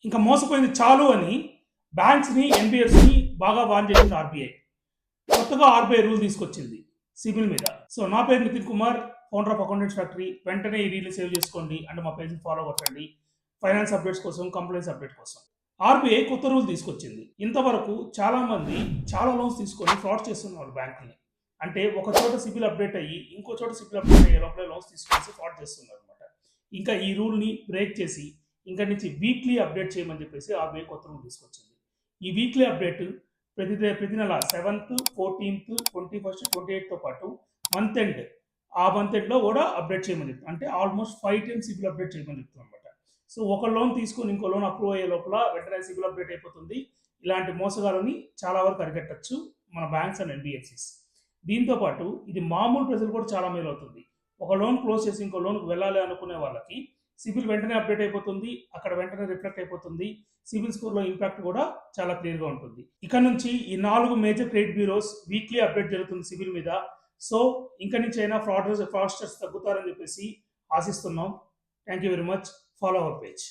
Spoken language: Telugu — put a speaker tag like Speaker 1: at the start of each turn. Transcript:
Speaker 1: ఇంకా మోసపోయింది చాలు అని బ్యాంక్స్ని ఎన్బిఎఫ్స్ని బాగా వార్న్ చేసింది ఆర్బీఐ. కొత్తగా ఆర్బీఐ రూల్ తీసుకొచ్చింది సిబిల్ మీద. సో నా పేరు Nitin Kumar, founder of Accountants Factory. వెంటనే ఈ రీల్ సేవ్ చేసుకోండి అండ్ మా పేజ్ని ఫాలో కొట్టండి ఫైనాన్స్ అప్డేట్స్ కోసం, కంప్లైంట్స్ అప్డేట్ కోసం. ఆర్బీఐ కొత్త రూల్ తీసుకొచ్చింది. ఇంతవరకు చాలా మంది చాలా లోన్స్ తీసుకొని ఫ్రాడ్ చేస్తున్నారు బ్యాంకుని. అంటే ఒక చోట సిబిల్ అప్డేట్ అయ్యి ఇంకో చోట సిబిల్ అప్డేట్ అయ్యే లోపల లోన్స్ తీసుకొని ఫ్రాడ్ చేస్తున్నారు అనమాట. ఇంకా ఈ రూల్ని బ్రేక్ చేసి ఇంకా నుంచి వీక్లీ అప్డేట్ చేయమని చెప్పేసి ఆర్బీఐ కొత్త రూల్ తీసుకొచ్చింది. ఈ వీక్లీ అప్డేట్ ప్రతి నెల 7th, 14th, 21st, 28th తో పాటు మంత్ ఎండ్, ఆ మంత్ ఎండ్లో కూడా అప్డేట్ చేయమని చెప్తాం. అంటే ఆల్మోస్ట్ 5 times సిబిల్ అప్డేట్ చేయమని చెప్తాం అనమాట. సో ఒక లోన్ తీసుకొని ఇంకో లోన్ అప్రూవ్ అయ్యే లోపల వెంటనే సిబిల్ అప్డేట్ అయిపోతుంది. ఇలాంటి మోసగాలని చాలా వరకు అరికట్టచ్చు మన బ్యాంక్స్ అండ్ ఎన్బిఎఫ్సిస్. దీంతో పాటు ఇది మామూలు ప్రజలు కూడా చాలా మేలు అవుతుంది. ఒక లోన్ క్లోజ్ చేసి ఇంకో లోన్కి వెళ్ళాలి అనుకునే వాళ్ళకి సిబిల్ వెంటనే అప్డేట్ అయిపోతుంది, అక్కడ వెంటనే రిఫ్లెక్ట్ అయిపోతుంది. సిబిల్ స్కోర్లో ఇంపాక్ట్ కూడా చాలా క్లియర్గా ఉంటుంది. ఇక నుంచి ఈ 4 major credit bureaus weekly update జరుగుతుంది సిబిల్ మీద. సో ఇంక నుంచి అయినా ఫ్రాడ్స్టర్స్ తగ్గుతారని చెప్పేసి ఆశిస్తున్నాం. Thank you very much. Follow our page.